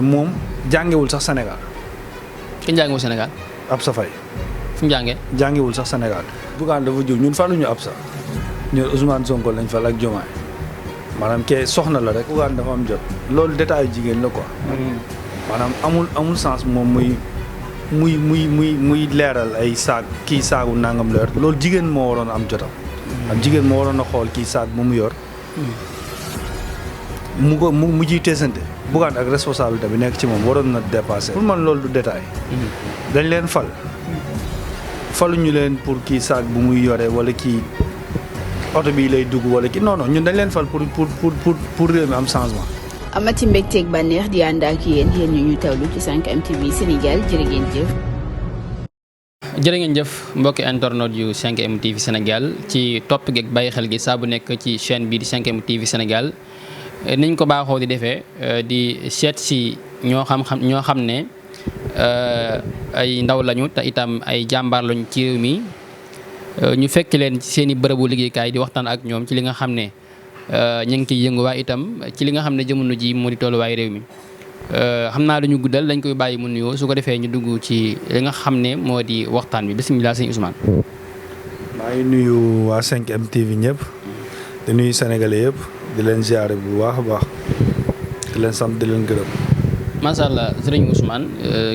moom jàngewul sax Sénégal. ki jàngewul Sénégal. Absa Faye. fu mu jàngee. jàngewul sax Sénégal. Bougane dafa jóg ñun faluñu Absa ñun Ousmane Sonko lañ fal ak Diomaye maanaam kee soxna la rek. Bougane dafa am jot loolu détail jigéen la quoi. maanaam amul sens moom muy leeral ay saag kii saagu nangam leer loolu jigéen moo waroon am jotam. am jigéen moo waroon a xool kii saag bu mu yor. mu ciy teesante. Bougane ak responsabilité bi nekk ci moom waroon na dépassé. pour man loolu du détail. dañ leen faluñu leen pour kii saag bu muy yore wala kii oto bi lay dugg wala kii non ñun dañ leen fal pour réew mi am changement. amati mbégteeg bànneex di ànd ak yéen ñu tawlu ci 5M TV Sénégal jërë ngeen jëf. jërë ngeen jëf mbokki internet yu 5M TV Sénégal ci topp geeg bàyyi xel gi saa bu nekk ci chaîne bii di 5M TV Sénégal niñ ko baaxoo di defee di seet si ñoo xam ne ay ndaw lañu te itam ay jàmbaar lañu ci réew mi ñu fekk leen ci seen i bërëbu liggéeykaay di waxtaan ak ñoom ci li nga xam ne ñu ngi ciy yëngu waaye itam ci li nga xam ne jamono ji moo di tolluwaay réew mi. xam naa dañu guddal dañ koy bàyyi mu nuyoo su ko defee ñu dugg ci li nga xam ne moo di waxtaan bi bisimilah sëñ Ousmane. maa ngi nuyu waa 5M TV ñëpp di nuyu sénégalais yëpp di leen ziare bu baax a baax di leen sant di leen gërëm. macha allah sëriñ Ousmane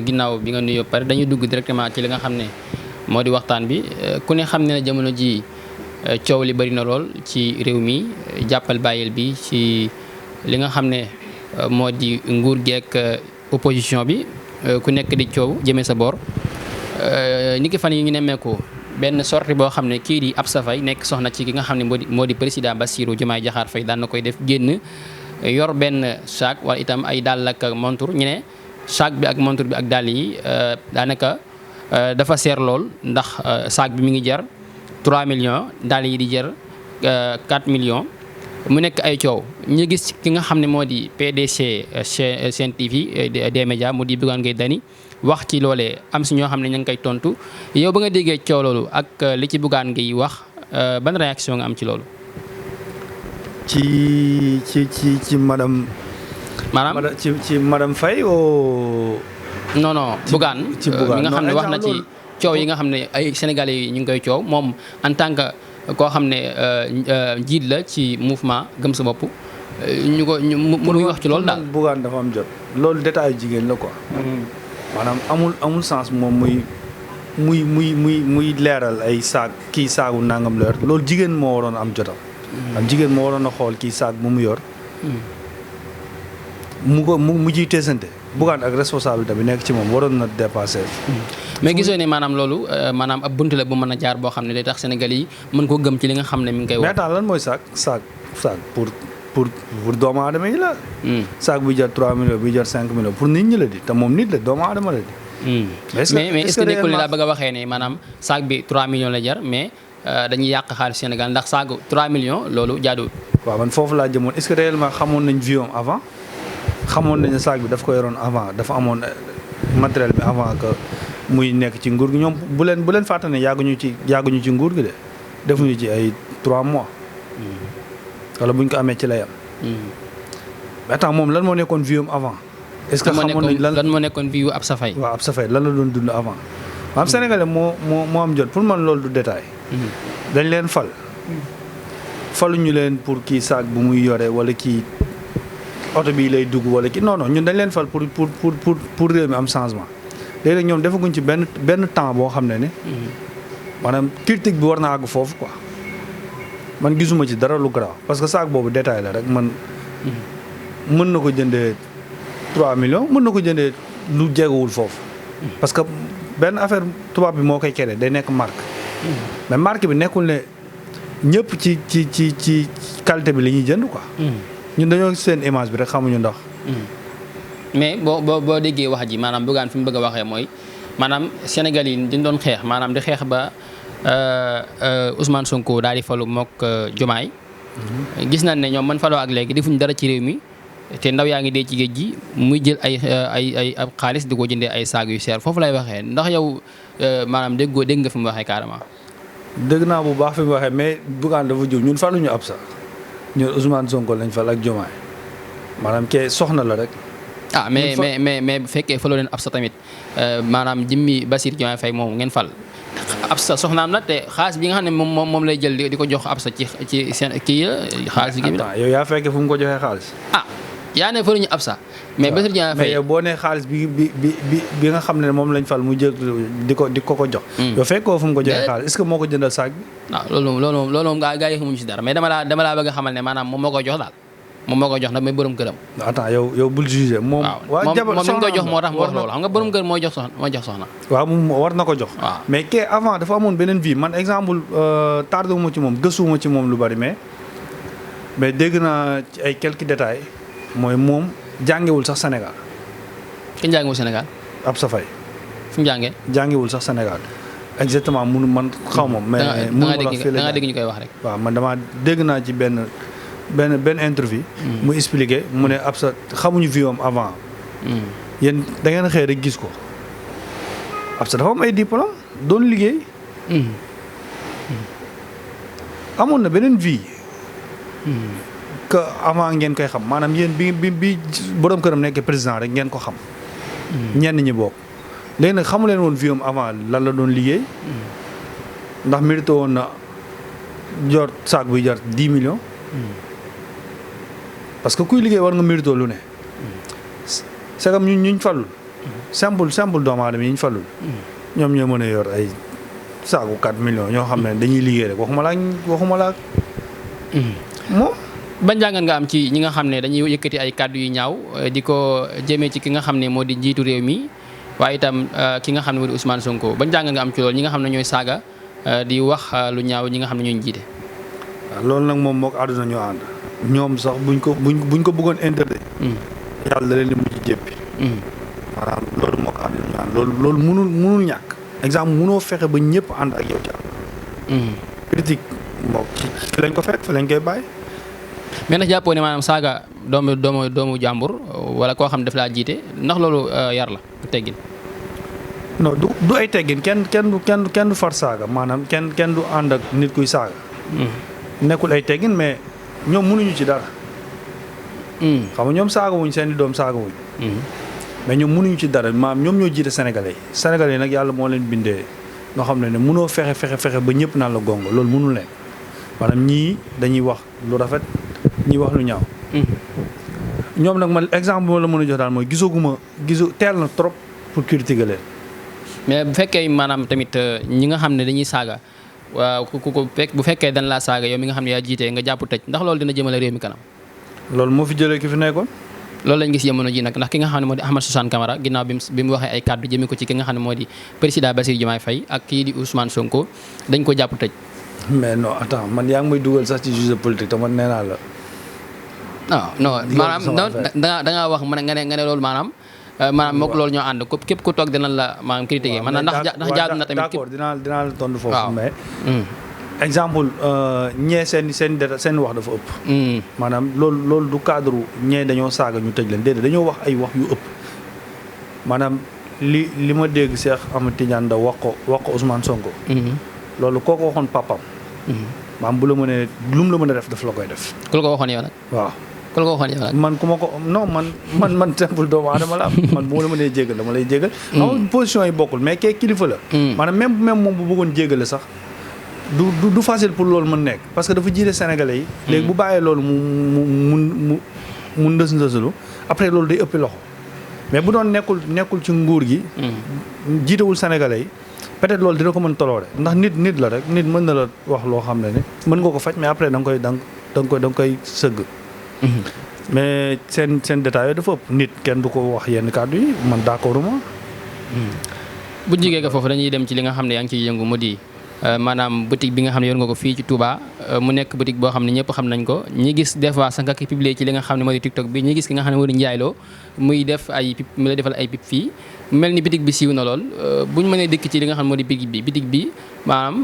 ginnaaw bi nga nuyoo pare dañuy dugg directement ci li nga xam ne moo di waxtaan bi ku ne xam ne jamono ji coow li bari na lool ci réew mi jàppal bàyyil bi ci li nga xam ne. moo di nguur geek opposition bi ku nekk di coow jëmee sa boor ni ki fan yi ñu nemmeeku benn sortie boo xam ne kii di Absa Faye nekk soxna ci ki nga xam ne moo di président Bassirou Diomaye Diakhar Faye daan na koy def génn yor benn sac wala itam ay dàll ak montre ñu ne sac bi ak montre bi ak dàll yi daanaka dafa seer lool ndax sac bi mi ngi jar 3 millions dàll yi di jar 4 millions. mu nekk ay coow ñu gis ki nga xam ne moo di PDC Sen TV des médias mu di Bougane Gueye Dany wax ci loolee am si ñoo xam ne ñu ngi koy tontu yow ba nga déggee coow loolu ak li ci Bougane Gueye wax ban réaction nga am ci loolu. ci madame. maanaam ci madame Faye oo. non Bougane ci Bougane mi nga xam ne wax na ci coow yi nga xam ne ay sénégalais yi ñu ngi koy coow moom en tant que. koo xam ne njiit la ci mouvement gëm sa bopp mu muy wax ci loolu daal. Bougane dafa am jot loolu détail jigéen la quoi. maanaam amul sens moom muy leeral ay saag kii saagu nangam leer loolu jigéen moo waroon am jotam. am jigéen moo waroon a xool kii saag bu mu yor. mu ciy teesante. Bougane ak responsabilité bi nekk ci moom waroon na dépassé. mais gisoo ne maanaam loolu maanaam ab bunt la bu mën a jaar boo xam ne day tax Sénégal yi mën koo gëm ci li nga xam ne mi ngi koy wax. mais attends lan mooy saag pour doomu aadama yi la. saag buy jar 3 millions buy jar 5 millions pour nit ñi la di te moom nit la doomu aadama la di. mais est-ce que nekkul ni laa bëgg a waxee ne maanaam saag bi 3 millions la jar mais dañuy yàq xaalis Sénégal ndax saagu 3 millions loolu jaaduwul. waaw man foofu laa jëmoon est-ce que réellement xamoon nañ vie am avant xamoon nañ ne saag bi daf ko yoroon avant dafa amoon matériel bi avant que. muy nekk ci nguur gi ñoom bu leen fàtte ne yàgguñu ci nguur gi de defuñu ci ay 3 mois. wala buñ ko amee ci lay am. mais attends moom lan moo nekkoon vie am avant. est-ce que xamoon nañ lan moo nekkoon vie yu Absa Faye. waaw Absa Faye lan la doon dund avant. maanaam sénégalais moo am jot pour man loolu du détail. dañ leen faluñu leen pour kii saag bu muy yore wala kii oto bi lay dugg wala kii non ñun dañ leen fal pour réew mi am changement. léegi nag ñoom defaguñ ci benn temps boo xam ne maanaam critique bi war na àgg foofu quoi man gisuma ci dara lu grave parce que saak boobu détail la rek man mën na ko jëndee 3 millions mën na ko jëndee lu jegewul foofu parce que benn affaire tubaab bi moo koy créé day nekk marque mais marque bi nekkul ne ñëpp ci qualité bi la ñuy jënd quoi ñun dañoo seen image bi rek xamuñu ndax mais boo déggee wax ji maanaam Bougane fi mu bëgg a waxee mooy maanaam Sénégal yi dañ doon xeex maanaam di xeex ba Ousmane Sonko daal di falu mook Diomaye gis nañ ne ñoom man faloo ak léegi defuñ dara ci réew mi te ndaw yaa ngi dee ci géej gi muy jël ay xaalis di ko jëndee ay saag yu seer foofu lay waxee ndax yow maanaam dégg nga fi mu waxee carrément. dégg naa bu baax fi mu waxee mais Bougane dafa jóg ñun faluñu Absa ñun Ousmane Sonko lañ fal ak Diomaye maanaam kee soxna la rek. mais bu fekkee faloo leen Absa tamit maanaam jëmmi Bassirou Diomaye Faye moom ngeen fal Absa soxnaam la te xaalis bi nga xam ne moom lay jël di ko jox Absa ci seen kii xaalis bi la. yow yaa fekkee fu mu ko joxee xaalis. yaa ne faluñu Absa. mais Bassirou Diomaye Faye mais yow boo nee xaalis bi nga xam ne moom lañ fal mu jël di ko jox. yow fekkoo fu mu ko joxee xaalis est-ce que moo ko jëndal saag bi. loolu moom gaa yi xamuñu si dara mais dama laa bëgg a xamal ne maanaam moom moo koy jox daal moom moo koy jox nag mooy borom këram. attends yow bul juger moom. moom mi ngi koy jox moo tax mu wax loolu xam nga borom kër moo jox soxna. waaw moom war na ko jox. mais kee avant dafa amoon beneen vie man exemple tardé wu ma ci moom gëstuwuma ci moom lu bari mais dégg naa ci ay quelques détails mooy moom jàngewul sax Sénégal. ki jàngewul Sénégal. Absa Faye. fu mu jàngee. jàngewul sax Sénégal exactement man xaw ma. mais mënu ma wax fii la da nga dégg ñu koy wax rek. waaw man damaa dégg naa ci benn interview. mu expliqué mu ne Absa xamuñu vie am avant. yéen da ngeen xëy rek gis ko. Absa dafa am ay diplôme doon liggéey. amoon na beneen vie. que avant ngeen koy xam maanaam yéen bi borom këram nekkee président rek ngeen ko xam. ñenn ñi bokk léegi nag xamu leen woon vie am avant lan la doon liggéey. ndax mérité woon na jor saak buy jar 10 millions. parce que kuy liggéey war nga mérité lu ne. c'est comme ñuñ falul. simple doomu aadama yi ñu falul. ñoom ñoo mën a yor ay saaku 4 millions ñoo xam ne dañuy liggéey rek waxuma laa moom. ban jàngat nga am ci ñi nga xam ne dañuy yëkkati ay kàddu yu ñaaw di ko jëmee ci ki nga xam ne moo di njiitu réew mi waaye itam ki nga xam ne moo di Ousmane Sonko ban jàngat nga am ci loolu ñi nga xam ne ñooy saaga di wax lu ñaaw ñi nga xam ne ñooy jiite. waaw loolu nag moom moo ko àdduna ñoo ànd. ñoom sax buñ ko bëggoon interdit. yàlla da leen di mujj jéppi. maanaam loolu moo ko àdduna ñoo ànd loolu mënul ñàkk. exemple mënoo fexe ba ñëpp ànd ak yow ci critique moom fi lañ ko fekk fi lañ koy bàyyi. mais nag jàppoo ne maanaam saaga doomu jàmbur wala koo xam ne daf laa jiite ndax loolu yar la teggin. non du ay teggin kenn du far saaga maanaam kenn du ànd ak nit kuy saaga. nekkul ay teggin mais ñoom mënuñu ci dara. xam nga ñoom saaga wuñ seen i doom saaga wuñ. mais ñoom mënuñu ci dara maanaam ñoom ñoo jiite sénégalais yi nag yàlla moo leen bindee nga xam ne mënoo fexe ba ñëpp naan la gongo loolu mënul leen maanaam ñii dañuy wax lu rafet ñii wax lu ñaaw. ñoom nag man exemple moo la mën a jox daal mooy gisu teel na trop pour critiquer leen. mais bu fekkee maanaam tamit ñi nga xam ne dañuy saaga waaw bu fekkee dañ laa saaga yow mi nga xam ne yaa jiite nga jàpp tëj ndax loolu dina jëmale réew mi kanam. loolu moo fi jëlee ki fi nekkoon. loolu lañ gis jamono ji nag ndax ki nga xam ne moo di Ahmed Suzanne Camara ginnaaw bi mu waxee ay kàddu jëmee ko ci ki nga xam ne moo di président Bassirou Diomaye Faye ak kii di Ousmane Sonko dañ ko jàpp tëj. mais non attends man yaa ngi may dugal sax ci juge politique te man nee naa la. non maanaam da ngaa wax nga ne loolu maanaam mook loolu ñoo ànd képp ku toog dinañ la maanaam critiquer man ndax jaadu na tamit. d'accord dinaa la tontu foofu mais. exemple ñee seen wax dafa ëpp. maanaam loolu du cadre ñee dañoo saaga ñu tëj leen déedéet dañoo wax ay wax yu ëpp maanaam li ma dégg Cheikh Ahmed Tidiane Ndao wax ko Ousmane Sonko. loolu koo ko waxoon papam. maanaam bu la mënee lu mu la mën a def daf la koy def. ku la ko waxoon yow nag. waaw ku la ko waxoon yow nag. man ku ma ko non man simple doomu aadama la man bu ma la mënee jégal dama lay jégal. xam nga position yi bokkul mais kee kilifa la. maanaam même moom bu bëggoon jégale sax. du facile pour loolu mën nekk parce que dafa jiite sénégalais yi. léegi bu bàyyee loolu mu ndësalu après loolu day ëppi loxo mais bu doon nekkul ci nguur gi. jiitewul sénégalais yi peut-être loolu dina ko mën toloore ndax nit la rek nit mën na la wax loo xam ne mën nga ko faj mais après da nga koy sëgg. mais seen détails yooyu dafa ëpp nit kenn du ko wax yenn kàddu yi man d'accord ma. bu jigee nga foofu dañuy dem ci li nga xam ne yaa ngi ciy yëngu mu di. maanaam boutique bi nga xam ne yor nga ko fii ci Touba mu nekk boutique boo xam ne ñëpp xam nañ ko ñi gis des fois sax nga ki publier ci li nga xam ne moo di TikTok bi ñi gis ki nga xam ne moo di njaayloo muy def ay pip mu lay defal ay pip fii mel ni boutique bi siiw na lool bu ñu mënee dikk ci li nga xam ne moo di boutique bi maanaam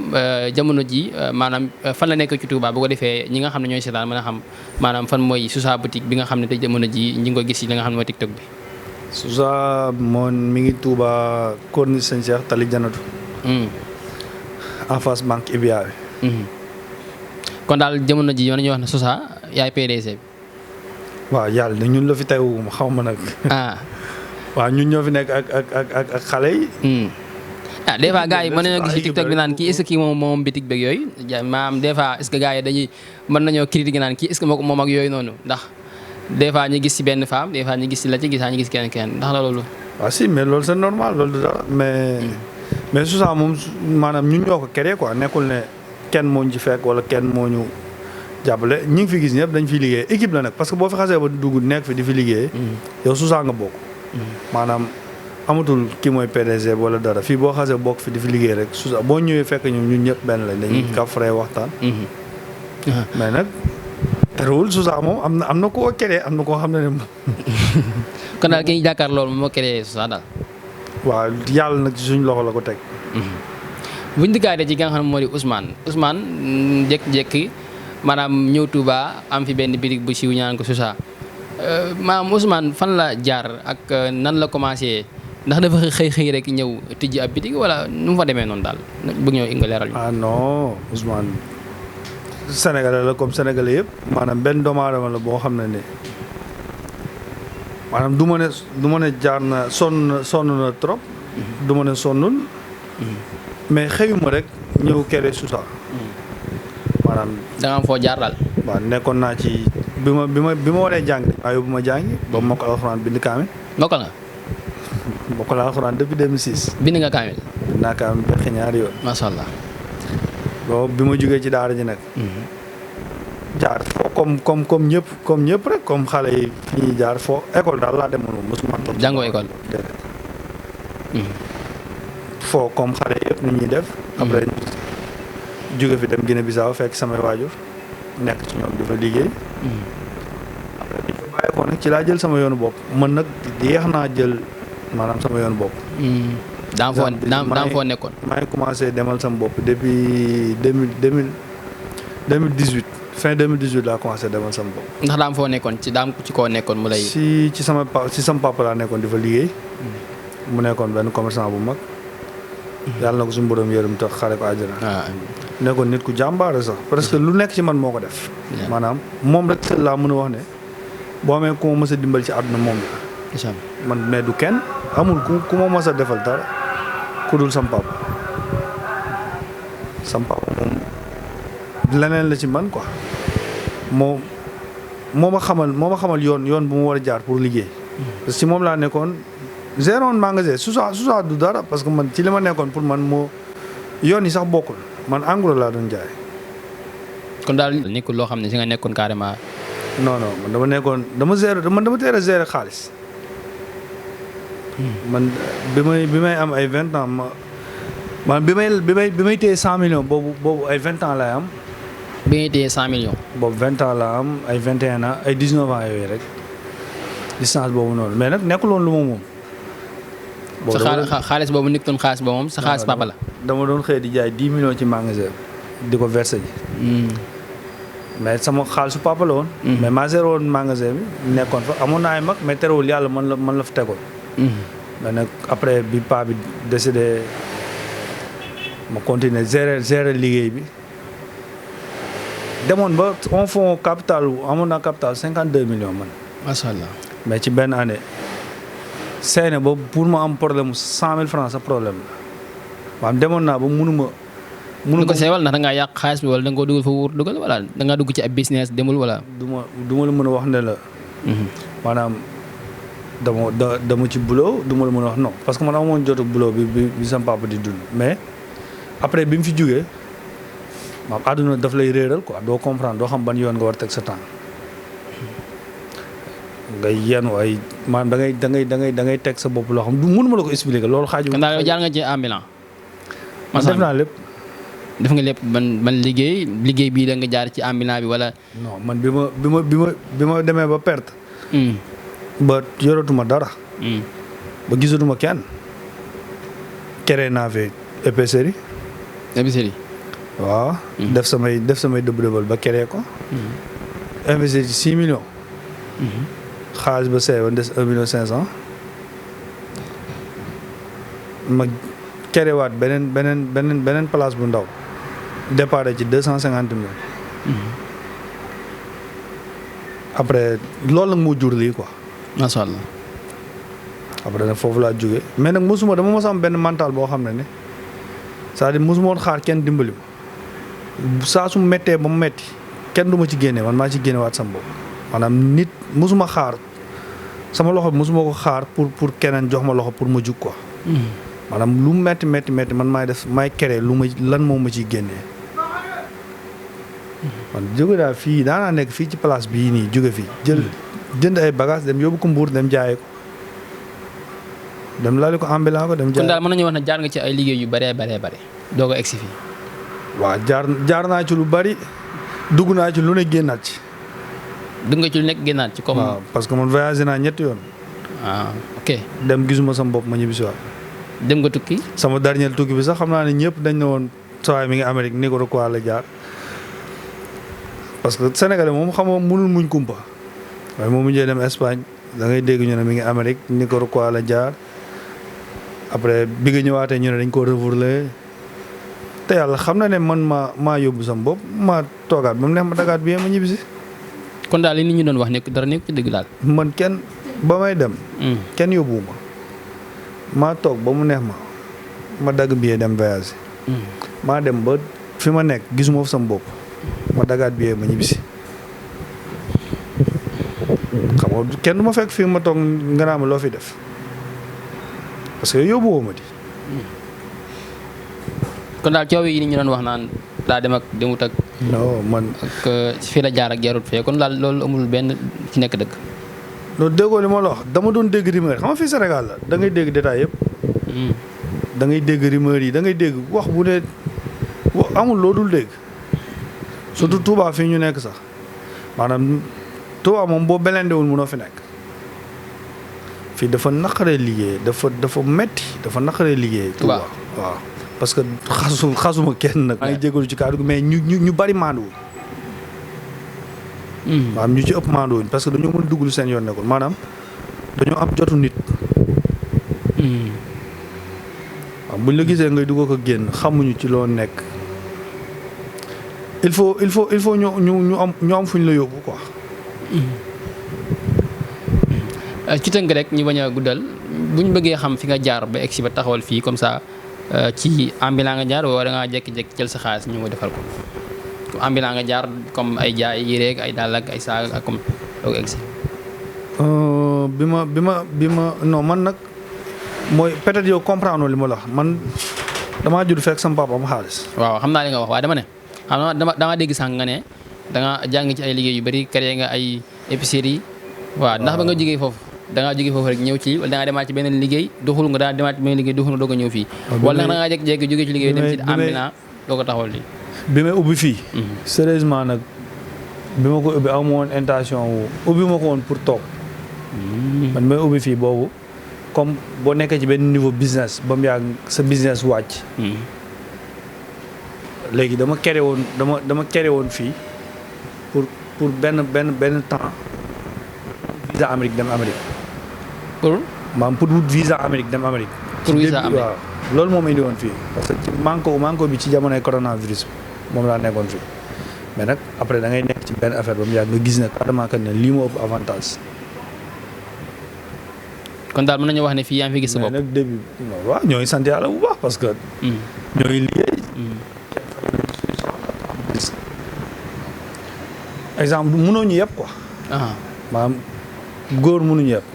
jamono ji maanaam fan la nekk ci Touba bu ko defee ñi nga xam ne ñooy seetaan mën a xam maanaam fan mooy Sousa boutique bi nga xam ne te jamono ji ñi ngi ko gis ci li nga xam ne mooy TikTok bi. Sousa moom mi ngi Touba Corniche Sëñ Cheikh Tali Janatu en face banque IBA bi. kon daal jamono ji yow nañuy wax ne Sousa yaay PDG bi. waaw yàlla ñun la fi teewuma xaw ma nag. waaw ñun ñoo fi nekk ak xale yi. ah des fois gars yi mën nañoo gis ci TikTok bi naan kii est-ce que kii moom bitig beeg yooyu maanaam des fois est-ce que gars yi dañuy mën nañoo critiquer naan kii est-ce que moom ak yooyu noonu ndax des fois ñu gis ci benn femme des fois ñu gis ci la ci gis ñu gis kenn ndax la loolu. waaw si mais loolu c'est normal loolu du dara mais Sousa moom maanaam ñun ñoo ko créé quoi nekkul ne kenn moo ñu ci fekk wala kenn moo ñu jàppale ñi ngi fi gis ñëpp dañ fiy liggéey équipe la nag parce que boo fi xasee ba dugg nekk fi di fi liggéey. yow Sousa nga bokk. maanaam amatul kii mooy PDG wala dara fii boo xasee bokk fi di fi liggéey rek Sousa boo ñëwee fekk ñun ñëpp benn lañ. dañuy kafre waxtaan. mais nag terewul Sousa moom am na koo créé am na koo xam ne. kon daal ki ñu jàkkaar loolu moo créé Sousa daal. waaw yàlla nag ci suñ loxo la ko teg. bu ñu dikkaatee ci ki nga xam ne moo di Ousmane jékki-jékki maanaam ñëw Touba am fi benn birig bu siiw ñaan ko Sousa maanaam Ousmane fan la jaar ak nan la commencé ndax dafa xëy rek ñëw tijji ab bitig wala nu mu fa demee noonu daal bëgg ñëw nga leeral ñu. ah non Ousmane Sénégalais la comme Sénégalais yëpp maanaam benn doomu aadama la boo xam ne ni maanaam du ma ne jaar na sonn na trop. du ma ne sonnul. mais xëyuma rek ñëw kere Sousa. maanaam. da nga am foo jaar daal. waaw nekkoon naa ci bi ma waree jàng waaye yóbbu ma jàngi ba mokkal alxuraan bind kaamil. mokkal nga. mokkal alxuraan depuis 2006. bind nga kaamil. bind naa kaamil ba ñaari yoon. macha allah. boobu bi ma jógee ci daara ji nag. jaar foo comme ñëpp rek comme xale yi fi ñuy jaar foo école daal laa demoon moom mosuma toog. jàngoo école. foo comme xale yëpp ni ñuy def. après jóge fi dem Guinée Bissau fekk samay waajur nekk ci ñoom di fa liggéey. après bi ñu fa bàyyeekoo nag ci laa jël sama yoonu bopp man nag yéex naa jël maanaam sama yoonu bopp. daa foo nekkoon. maa ngi commencé demal sama bopp depuis 2018 fin 2018 laa commencé demal sama bopp. ndax daam foo nekkoon ci koo nekkoon mu lay. ci sama papa laa nekkoon di fa liggéey. mu nekkoon benn commerçant bu mag. yàlla na ko suñu borom yërëm tax xare ko àjjana. nekkoon nit ku jàmbaare sax parce que lu nekk ci man moo ko def. maanaam moom rek seul laa mën a wax ne boo amee ku ma mës a dimbal ci àdduna moom la. man mais du kenn amul ku ma mës a defal dara ku dul sam papa. sam papa moom leneen la ci man quoi moo ma xamal yoon bu mu war a jaar pour liggéey. parce que ci moom laa nekkoon. géroon magasin Sousa du dara parce que man ci li ma nekkoon pour man moo yoon yi sax bokkul man en gros laa doon jaay. kon daal nekkul loo xam ne si nga nekkoon carrément. non man dama teel a gérer xaalis. man bi may am ay 20 ans man bi may téye 100 millions boobu ay 20 ans laay am. bi ngay téye 100 millions. boobu 20 ans laa am ay 21 ans ay 19 ans yooyu rek distance boobu noonu mais nag nekkul woon lu ma moom. sa xaalis boobu nekkoon xaalis boobu moom sa xaalis papa la. dama doon xëy di jaay 10 millions ci magasin di ko versé ji. mais sama xaalisu papa la woon. mais maa géré woon magasin bi nekkoon fa amoon naa ay mag mais terewul yàlla man la fa tegoon. mais nag après bi paa bi décédé ma continuer gérer liggéey bi demoon ba on fond capital amoon naa capital 52 millions man. macha allah. mais ci benn année. seene ba pour ma am problème mu 100 000 francs sa problème la waaw demoon naa ba mënu ko seewal ndax da ngaa yàq xaalis bi wala da nga ko dugal fa wóor dugal wala da ngaa dugg ci ab business demul wala. du ma la mën a wax ne la. maanaam dama ci boulot du ma la mën a wax non parce que man amoon jotu boulot bi sama papa di dund mais après bi mu fi jógee maam àdduna daf lay réeral quoi doo comprendre doo xam ban yoon nga war a teg sa temps. ngay yenu ay maanaam da ngay teg sa bopp loo xam du mënuma la ko expliquer loolu xaaju. kon daal jaar nga ci ambulant. man def naa lépp. def nga lépp ban liggéey bii da nga jaar ci ambulant bi wala. non man bi ma demee ba perte. ba yoratuma dara. ba gisatuma kenn. créé naa fi épicerie. épicerie. waaw. def samay dëbb-dëbbal ba créé ko. investir ci 6 millions. xaalis ba seewoon des 1 million 500 ma kerewaat beneen place bu ndaw départ ci 250 mille. après loolu nag moo jur lii quoi. macha allah. après nag foofu laa jógee mais nag dama mos am benn mental boo xam ne c'est-à-dire mosuma woon xaar kenn dimbali ma saa su méttee ba mu métti kenn du ma ci génne man maa ci génne waat sama bopp maanaam nit mosuma xaar sama loxo bi mosuma ko xaar pour keneen jox ma loxo pour ma jug quoi. maanaam lu métti man maay créer lu ma lan moo ma ciy génnee. man jóge daal fii daanaa nekk fii ci place bii nii jóge fii jënd ay bagages dem yóbbu ko Mbuur dem jaayee ko dem laali ko ambulant ko dem jaayee. kon daal mën nañu wax ne jaar nga ci ay liggéey yu bëree doo ko egsi fii. waaw jaar naa ci lu bari dugg naa ci lu ne génnaat ci. dugg nga ci lu nekk génnaat ci comme. waaw parce que man voyagé naa ñetti yoon. ok. dem gisuma sama bopp ma ñibbisiwaat. dem nga tukki. sama dernier tukki bi sax xam naa ne ñëpp dañ ne woon sawaay mi ngi Amérique Nicaragua la jaar. parce que Sénégalais moom xam nga mënul muñ kumpa waaye moom mujjee dem Espagne da ngay dégg ñu ne mi ngi Amérique Nicaragua la jaar après bi nga ñëwaatee ñu ne dañ ko refourlé te yàlla xam na ne man maa yóbbu sama bopp maa toogaat ba mu neex ma dagaat bi ma ñibbisi. kon daal li nit ñi doon wax nekk dara nekk ci dëgg daal. man kenn ba may dem. kenn yóbbuwuma maa toog ba mu neex ma dagg billet dem voyage. maa dem ba fi ma nekk gisuma fa sama bopp. ma dagaat bi ma ñibbisi xam nga kenn du ma fekk fii ma toog nga naa ma loo fi def parce que yóbbuwoo ma di. kon daal coow yi ni ñu doon wax naan daa dem ak demut ak. non man. ak fii la jaar ak jarut fee kon daal loolu amul benn ci nekk dëgg. loolu déggoo li ma la wax dama doon dégg rumeur xam nga fii Sénégal la da ngay dégg détail yëpp. da ngay dégg rumeur yi da ngay dégg wax bu ne amul loo dul dégg. surtout Touba fii ñu nekk sax maanaam Touba moom boo belendewul mënoo fi nekk fii dafa naqaree liggéey dafa metti dafa naqaree liggéey. Touba waaw parce que xasuma kenn nag. maa ngi jégalu ci kàddu gi mais ñu bari maanduwuñ. maanaam ñu ci ëpp maanduwuñ parce que dañoo mën dugg lu seen yoon nekkul maanaam dañoo am jotu nit. waaw buñ la gisee ngay dugg ko génn xamuñu ci loo nekk. il faut ñu am fuñ la yóbbu quoi. ci tënk rek ñu bañ a guddal buñ bëggee xam fi nga jaar ba egsi ba taxawal fii comme ça ci ambulant nga jaar wala da ngaa jékki-jékki jël sa xaalis ñu defal ko ambulant nga jaar comme ay jaay yére ak ay dàll ak ay saag ak comme doog egsi. bi ma non man nag mooy peut-être yow comprendre li ma la wax man damaa judd fekk sama papa am xaalis. waaw xam naa li nga wax waaye dama ne. xam nga dama dégg sànq nga ne da nga jàng ci ay liggéey yu bari créé nga ay épicerie waaw ndax ba nga jógee foofu da ngaa jógee foofu rek ñëw ci wala da ngaa demaat ci beneen liggéey doxul nga daa demaat ci beneen liggéey doxul nga doog a ñëw fii wala da ngaa jékki-jékki jógee ci liggéey dem ci ambulant doo ko taxawal lii bi may ubbi fii sérieusement nag bi ma ko ubbi aw ma woon intention ubbi ma ko woon pour toog man may ubbi fii boobu comme boo nekkee ci benn niveau business ba mu yàgg sa business wàcc léegi dama créé woon fii pour benn temps visa Amérique dem Amérique. pour wut visa Amérique dem Amérique. pour visa Amérique waaw loolu moom indi woon fii parce que ci manko bi ci jamonoy coronavirus moom laa nekkoon fii mais nag après da ngay nekk ci benn affaire ba mu yàgg nga gis ne carrément que ne lii moo ëpp avantage. kon daal mën nañu wax ne fii yaa ngi fi gis sa bopp mais nag début waaw ñoo ngi sant yàlla bu baax parce que. ñoo ngi liggéey. exemple mënoo ñu yëpp quoi. maanaam góor mënuñu yëpp.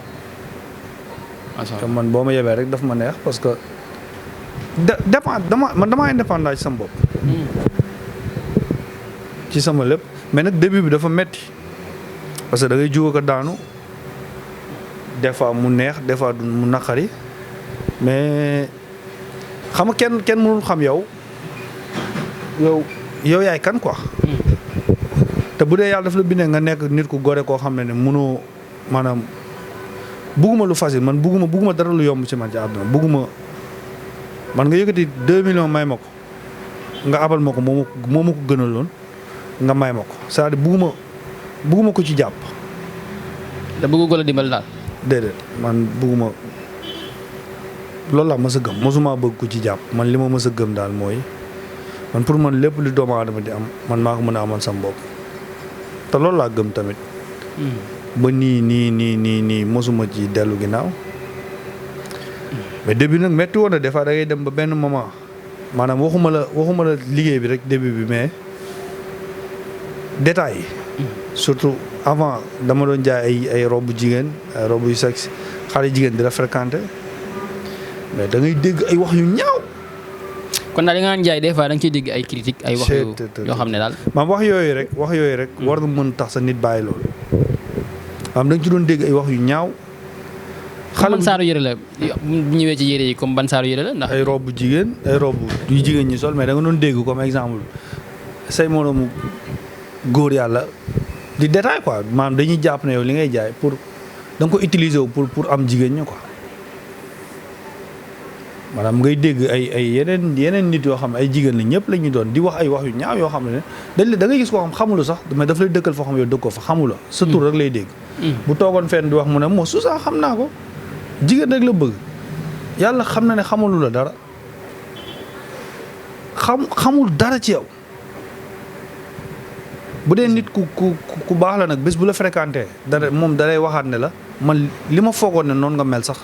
te man boo ma yebee rek daf ma neex parce que damaa indépendant ci sama bopp. ci sama lépp mais nag début bi dafa metti parce que da ngay jóg ko daanu des fois mu neex des fois mu naqari mais xam nga kenn mënul xam yow yaay kan quoi. te bu dee yàlla daf la bindee nga nekk nit ku gore koo xam ne mënoo maanaam bugguma lu facile man bugguma dara lu yomb ci man ci àdduna bugguma man nga yëkkati 2 millions may ma ko nga abal ma ko moo ma ko gënaloon nga may ma ko c'est-à-dire bugguma ko ci jàpp. te bëggu ko la dimbal daal. déedéet man bugguma loolu laa mës a gëm mosuma bëgg ko ci jàpp man li ma mës a gëm daal mooy man pour man lépp lu doomu aadama di am man maa ko mën a amal sama bopp. te loolu laa gëm tamit. ba nii mosuma ci dellu ginnaaw mais début nag métti woon na des fois da ngay dem ba benn moment maanaam waxuma la liggéey bi rek début bi mais détails yi surtout avant dama doon jaay ay robu jigéen ay robu yu sexe xale jigéen di la fréquenter mais da ngay dégg ay wax yu ñaaw. kon daal di nga jaay des fois da nga ciy dégg ay critiques ay wax yoo xam ne daal. maam wax yooyu rek war na mën tax sa nit bàyyi loolu maam da nga ci doon dégg ay wax yu ñaaw. ban saaru yëre la bu ñëwee ci yëre yi comme ban saaru yëre la ndax. ay robu jigéen ay robu yu jigéen ñi sol mais da nga doon dégg comme exemple say moroomu góor yàlla di détail quoi maanaam dañuy jàpp ne yow li ngay jaay pour da nga ko utiliser wu pour am jigéen ñi quoi maanaam ngay dégg ay yeneen nit yoo xam ne ay jigéen la ñëpp la ñuy doon di wax ay wax yu ñaaw yoo xam ne dañ da ngay gis koo xam xamula sax mais daf lay dëkkal foo xam yow dëkk ko fa xamula sa tur rek lay dégg. bu toogoon fenn di wax mu ne moo su sax xam naa ko jigéen rek la bëgg yàlla xam na ne xamalu la dara xamul dara ci yow. bu dee nit ku baax la nag bés bu la fréquenté dara moom dalay waxaat ne la man li ma foogoon ne noonu nga mel sax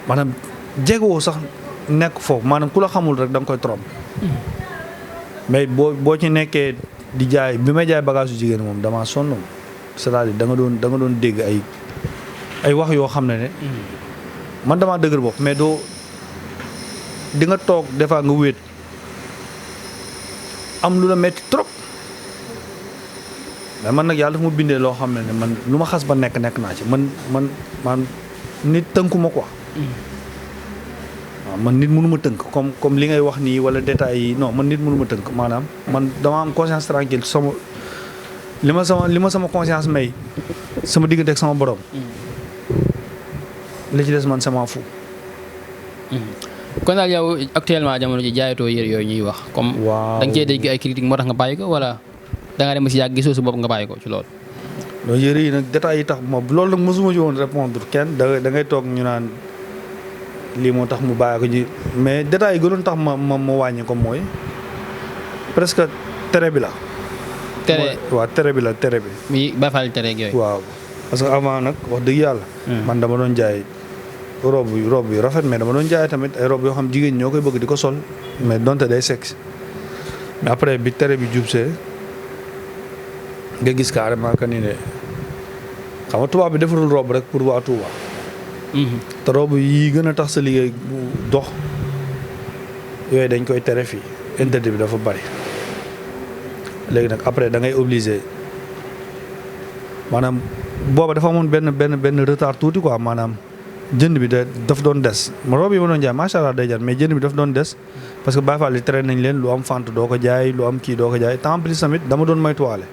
maanaam jegewoo sax nekk foofu maanaam ku la xamul rek da nga koy tromper. mais boo ci nekkee di jaay bi may jaay bagage yu jigéen moom damaa sonn c'est-à-dire da nga doon dégg ay wax yoo xam ne man damaa dëgër bopp mais doo di nga toog des fois nga wéet am lu la metti trop. mais man nag yàlla dafa ma bindee loo xam ne man lu ma xas ba nekk naa ci man nit tënku ma quoi. waaw man nit mënu ma tënk comme li ngay wax nii wala détails yi non man nit mënu ma tënk maanaam man dama am conscience tranquille li ma sama conscience may sama diggante ak sama borom. li ci des man sama fu. kon daal yow actuellement jamono ji jaayatoo yére yooyu ñuy wax. comme da nga cee dégg ay critique moo tax nga bàyyi ko wala. da nga dem si yàgg gisoo si bopp nga bàyyi ko ci loolu. loolu yëre yi nag détails yi tax loolu nag mosuma ci woon répondre kenn da ngay toog ñu naan lii moo tax mu bàyyi ko ji mais détails yi gënoon tax ma wàññi ko mooy presque tere bi la. tere bi la. muy bafal tere ak yooyu. waaw parce que avant nag wax dëgg yàlla. man dama doon jaay robe yu rafet mais dama doon jaay tamit ay robe yoo xam jigéen ñoo koy bëgg di ko sol mais donte day sexe mais après bi tere bi jubsee nga gis carrément que ni ne xam nga tubaab bi defarul robe rek pour waa Touba. te robe yi gën a tax sa liggéey bu dox yooyu dañ koy tere fii interdit bi dafa bari léegi nag après da ngay obligé maanaam booba dafa amoon benn retard tuuti quoi maanaam jënd bi daf doon des ma robe yi ma doon jaay macha allah day jar mais jënd bi daf doon des parce que Baye Fall yi tere nañ leen lu am fente doo ko jaay lu am kii doo ko jaay te en plus tamit dama doon moytuwaale.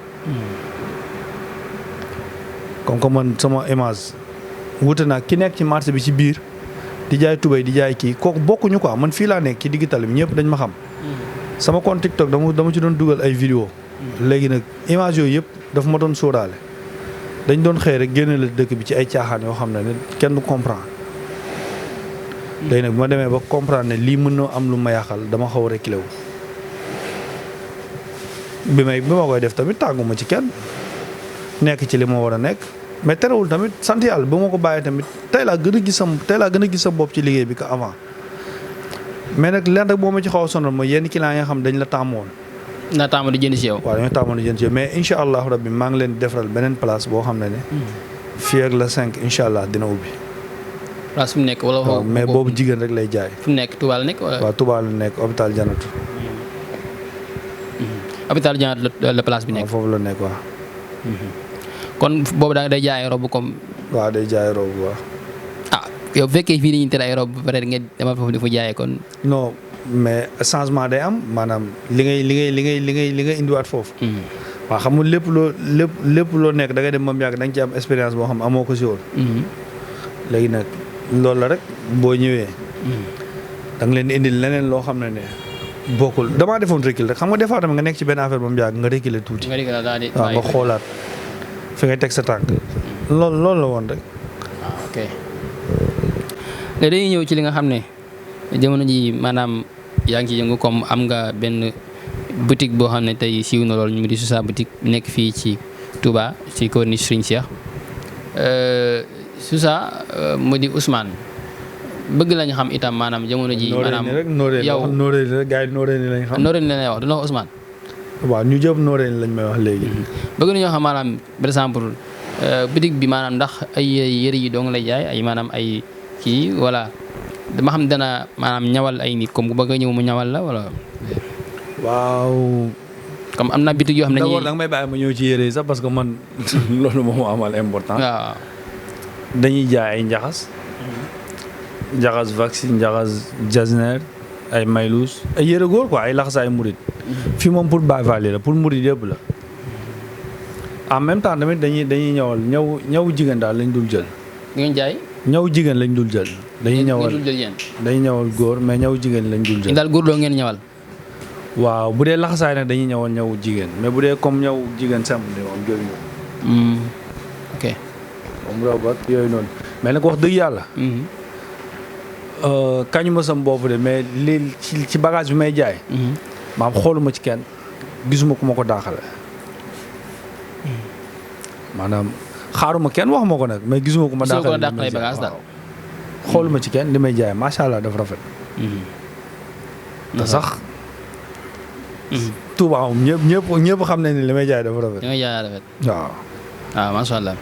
comme que man sama image wute naa ki nekk ci marché bi ci biir di jaay tubéy di jaay kii kooku bokkuñu quoi man fii laa nekk ci digital bi ñëpp dañ ma xam. sama compte TikTok dama ci doon dugal ay vidéo léegi nag image yooyu yëpp dafa ma doon sóoraale dañ doon xëy rek génne la dëkk bi ci ay caaxaan yoo xam ne kenn du comprendre. léegi nag bu ma demee ba comprendre ne lii mën na am lu ma yàqal dama xaw a reculé wu. bi ma koy def tamit tàgguma ci kenn nekk ci li ma war a nekk mais terewul tamit sant yàlla ba ma ko bàyyee tamit tey laa gën a gis sa bopp ci liggéey bi ko avant mais nag lenn rek boo ma ci xaw a sonal mooy yenn clients yi nga xam dañ la tàmmoon. naa tàmm di jënd ci yow. waaw dañoo tàmmoon di jënd ci yow mais incha allah rabbi maa ngi leen di defaral beneen place boo xam ne fii ak la 5 incha allah dina ubbi. place fu mu nekk wala. waaw mais boobu jigéen rek lay jaay. fu mu nekk Touba la nekk wala. waaw Touba la nekk hôpital Janatu. hôpital Janatu la place bi nekk. waaw foofu la nekk waaw. kon boobu da day jaay robe comme. waaw day jaay robe waaw. ah yow bu fekkee fii dañuy tere ay robe ba pare ngeen demal foofu di fa jaayee kon. non mais changement day am maanaam li ngay indiwaat foofu. waaw xam nga lépp loo nekk da ngay dem ba mu yàgg da nga ci am expérience boo xam amoo ko si woon. léegi nag loolu la rek boo ñëwee. da nga leen di indil leneen loo xam ne bokkul damaa defoon recul rek xam nga des fois tamit nga nekk ci benn affaire ba mu yàgg nga reculer tuuti. waaw nga xoolaat fi ngay teg sa tànk. loolu la woon rek. ok léegi dañuy ñëw ci li nga xam ne jamono ji maanaam yaa ngi ci yëngu comme am nga benn boutique boo xam ne tey siiw na lool ñu ngi di Sousa boutique nekk fii ci Touba ci corniche Serigne Cheikh Sousa mu di Ousmane bëgg lañu xam itam maanaam jamono ji maanaam yow Noreyni rek gars yi Noreyni lañ xam. Noreyni lañ wax dina wax Ousmane. waaw ñu jëpp Noreyni lañ may wax léegi. bëgg nañoo xam maanaam par exemple bitig bi maanaam ndax ay yëre yi dong lay jaay ay maanaam ay kii wala dama xam dana maanaam ñawal ay nit comme bu bëgg a ñëw mu ñawal la wala. waaw. comme am na bitig yoo xam ne d'abord da nga may bàyyi ma ñëw ci yére yi sax parce que man loolu moom amal important. waaw. dañuy jaay ay njaxas. njaxas vaccine njaxas jasner ay maylus ay yére góor quoi ay laxasaay murit. fii moom pour Baay Faal la pour murit yëpp la. en même temps tamit dañuy ñëwal ñëw jigéen daal lañ dul jël. di ngeen jaay. ñëw jigéen lañ dul jël. dañuy ñëwal dañuy ñëwal góor mais ñëw jigéen lañ dul jël. daal góor doo ngeen ñëwal. waaw bu dee laxasaay nag dañuy ñëwal ñëw jigéen mais bu dee comme ñëw jigéen simple ni moom jël ñu. ok. moom robat yooyu noonu mais nag wax dëgg yàlla. kañu ma sam bopp de mais li ci bagage bi may jaay. maam xooluma ci kenn gisuma ku ma ko daaxale. maanaam xaaruma kenn wax ma ko nag mais gisuma ku ma daaxale bagage daal. xooluma ci kenn li may jaay macha allah dafa rafet. te sax. Touba moom ñëpp xam nañ ne li may jaay dafa rafet. li may jaay rafet. waaw. waaw macha allah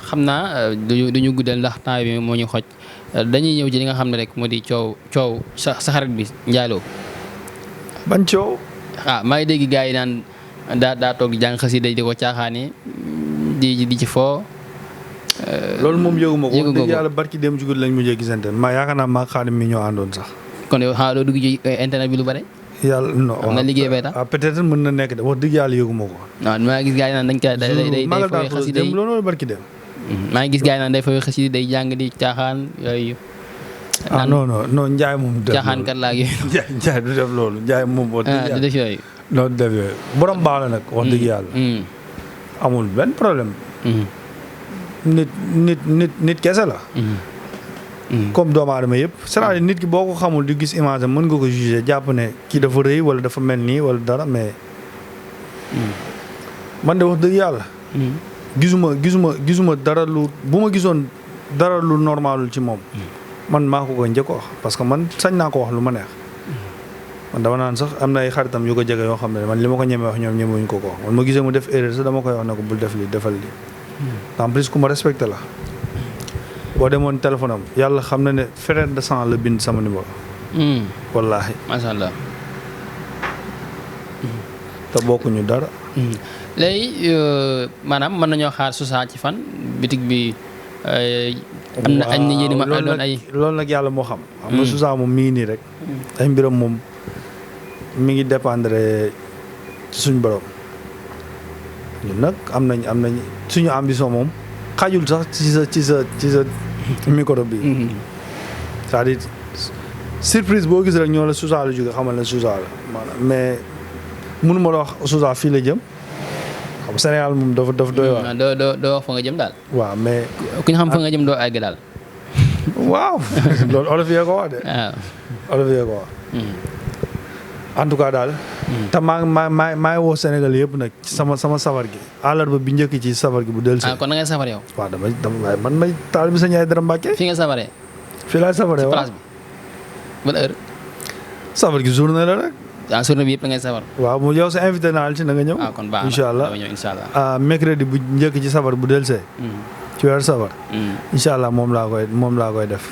xam naa duñu guddal ndax temps bi moo ñu xoj dañuy ñëw ci li nga xam ne rek moo di coow sa xarit bi Ndiaye Lo. ban coow. maa ngi dégg gars yi naan daa toog di jàng xasida di ko caaxaane di ci foo. loolu moom yëguma ko yëgu dëgg yàlla barki dem ci guddi lañ mujjee gisante maa yaakaar naa maa Xaadim mi ñoo àndoon sax. kon yow doo dugg ci internet bi lu bare. yàlla non am na liggéey bay tax peut-être mën na nekk de wax dëgg yàlla yëguma ko. waaw maa ngi gis gars yi naan dañ koy day fooy xasida yi loolu barki dem. maa ngi gis gars yi naan day fooy xasida day jàng di caaxaan yooyu. non Ndiaye moom. caaxaan kat laa yooyu. Ndiaye du def loolu Ndiaye moom. wax dëgg yàlla du def yooyu. non du def yooyu borom baax la nag wax dëgg yàlla. amul benn problème. nit kese la. comme doomu aadama yëpp c'est-à-dire nit ki boo ko xamul di gis image am mën nga ko juger jàpp ne kii dafa rëy wala dafa mel nii wala dara mais. man de wax dëgg yàlla. gisuma dara lu bu ma gisoon dara lu normalul ci moom. man maa ko njëkk wax parce que man sañ naa ko wax lu ma neex. man dama naan sax am na ay xaritam yu ko jege yoo xam ne man li ma ko ñemee wax ñoom ñemewuñ ko wax man ma gisee mu def erreur sax dama koy wax ne ko bul def lii defal lii. en plus ku ma respecté la. boo demoon téléphone am yàlla xam na ne frère de sang la bind sama numéro. wallaahi. macha allah. te bokkuñu dara. léegi maanaam mën nañoo xaar Sousa ci fan bitig bi. am na ay nit ma doon ay. loolu nag yàlla moo xam. xam nga Sousa moom mi ngi nii rek. ay mbiram moom mi ngi dépendre ci suñu borom. ñun nag am nañ suñu ambition moom xajul sax ci sa micro bi. c'est-à-dire surprise boo gis rek ñoo la Sousa la jóge xamal ne Sousa la maanaam mais mënuma la wax Sousa fii la jëm. xam Sénégal moom dafa doy waar. doo wax fa nga jëm daal. waaw mais. ku ñu xam fa nga jëm doo àgg daal. waaw loolu olof yee ko wax de. waaw olof yee ko wax. en tout cas daal. te maa ngi woo Sénégal yëpp nag ci sama safar gi. àllarba bi njëkk ci safar gi bu dellusee. kon na ngay safar yow. waaw waaye man may taal bi sa ñaay dara Mbàkke. fi nga safaree. fii laay safaree waaw place bi. ban heure. safar gi journée la rek. journée bi yëpp da ngay safar. waaw mu yow sa invité naa la ci na nga ñëw. kon baax na incha allah dama ñëw incha allah. mercredi bu njëkk ci safar bu dellusee. ci weer safar. incha allah moom laa koy def.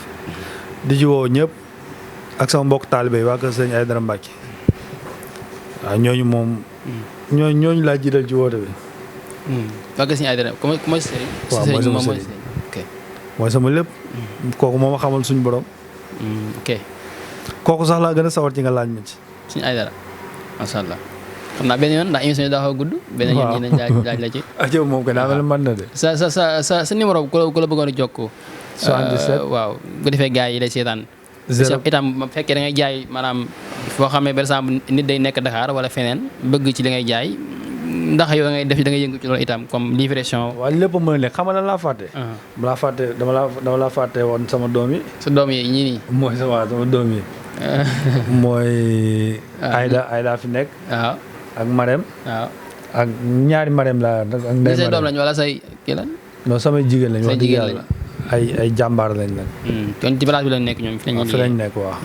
di ci woo ñëpp ak sama mbokk taalibe yi waa kër sëñ Aydara Mbàkke. waaw ñooñu moom. ñooñu laa jiital ci woote bi. waa kër sëñ Aydara ku mooy sëriñ. waaw mooy sama sëriñ ok. mooy sama lépp. kooku moo ma xamal suñu borom. ok. kooku sax laa gën a sawar ci nga laaj ma ci. sëñ Aydara macha allah. xam naa benn yoon ndax émission yi daa xaw a gudd. benn yoon ñi nañ laaj la ci. ajo moom ko daa mel mën na de. sa numéro ku la bëggoon a jokkoo. 77 waaw bu defee gars yi lay seetaan. itam bu fekkee da ngay jaay maanaam foo xamee par exemple nit day nekk Dakar wala feneen bëgg ci li ngay jaay ndax yow da ngay yëngu ci loolu itam comme livraison. waaw lépp mën a nekk xam nga lan laa fàtte. dama laa fàtte woon sama doom yi. sa doom yi ñii nii. mooy sama doom yi. mooy. Ayda fi nekk. waaw ak Marème. waaw ak ñaari Marème laa ak Ndeye say doom lañ wala say kii lan. non samay jigéen lañ wax dëgg yàlla. ay jàmbaar lañ nag. kon ci place bi lañ nekk ñoom fi lañ nekk waaw.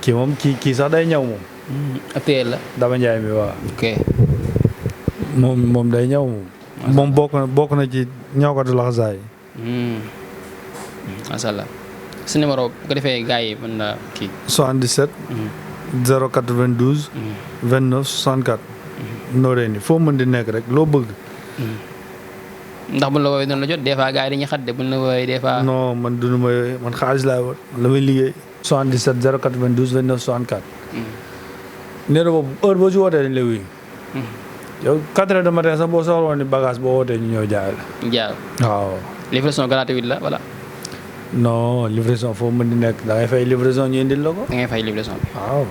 kii moom kii sax day ñaw moom. ab téyel la. Dama Njaay mi waaw. ok. moom day ñaw moom. moom bokk na ci ñawkatu laxasaay. macha allah su numéro bu ko defee gars yi mën na kii. 77. 092. 29 64. nooree ni foo mën di nekk rek loo bëgg. ndax buñ la woowee doon la jot des fois gars yi dañuy xadde buñ la woowee des fois. non man dunu ma yooyu man xaalis laay war la may liggéey. 77 092 29 64. numéro boobu heure boo si wootee dañ lay wuyu. yow 4 heures de matin sax boo soxla woon ni bagage boo wootee ñu ñëw jaay la. jaay waaw. livraison gratuite la voilà. non livraison foo mën di nekk da ngay fay livraison ñu indil la ko. da ngay fay livraison bi. waaw.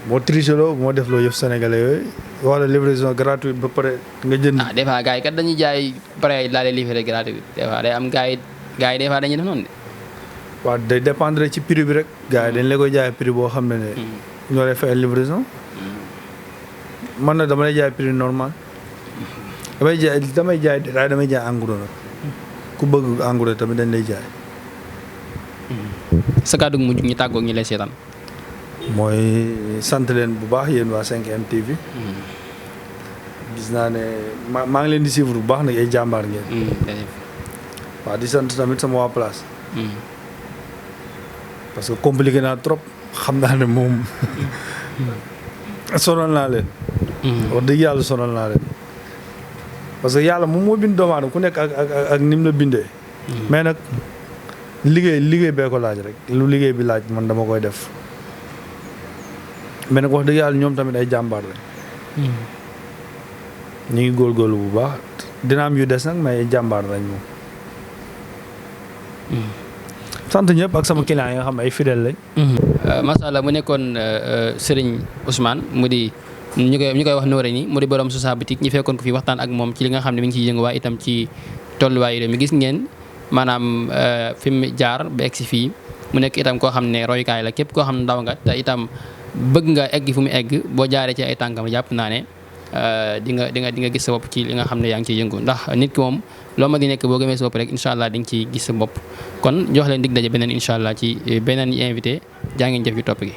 moo triché loo moo def loo yëf sénégalais yooyu wala livraison gratuite ba pare nga jënd. des fois gars yi kat dañuy jaay pare laa lay livré gratuite des fois day am gars yi des fois dañuy def noonu de. waaw day dépendre ci prix bi rek. gars yi dañ la koy jaay prix boo xam ne ne. ñoo lay fay livraison. man na dama lay jaay prix normal. damay jaay détail damay jaay en gros nag. ku bëgg en gros tamit dañ lay jaay. sa kàddu gu mujj ñu tàggoog ñi lay seetaan. mooy sant leen bu baax yéen waa 5M TV. gis naa ne maa ngi leen di suivre bu baax nag ay jàmbaar ngeen. waaw di sant tamit sama waa place. parce que compliqué naa trop xam naa ne moom sonal naa leen. wax dëgg yàlla sonal naa leen. parce que yàlla moom moo bind doomu aadama ku nekk ak ni mu la bindee. mais nag liggéey bee ko laaj rek lu liggéey bi laaj man dama koy def. mais nag wax dëgg yàlla ñoom tamit ay jàmbaar lañ. ñu ngi góorgóorlu bu baax dina am yu des nag mais ay jàmbaar lañ moom. sant ñëpp ak sama client yi nga xam ne ay fidèles lañ. macha allah mu nekkoon Serigne Ousmane mu di ñu koy wax Nooré ni mu di borom Sousa boutique ñu fekkoon ko fi waxtaan ak moom ci li nga xam ne mi ngi ciy yëngu waaye itam ci tolluwaayu réew mi gis ngeen maanaam fi mu jaar ba egg si fii mu nekk itam koo xam ne royukaay la képp koo xam ne ndaw nga te itam bëgg nga egg fu mu egg boo jaaree ci ay tànkam jàpp naa ne di nga gis sa bopp ci li nga xam ne yaa ngi ciy yëngu ndax nit ki moom loo ma di nekk boo gëmee sa bopp rek incha allah di nga ciy gis sa bopp kon jox leen dig daje beneen incha allah ci beneen invité jaa ngeen jëf yu topp gi.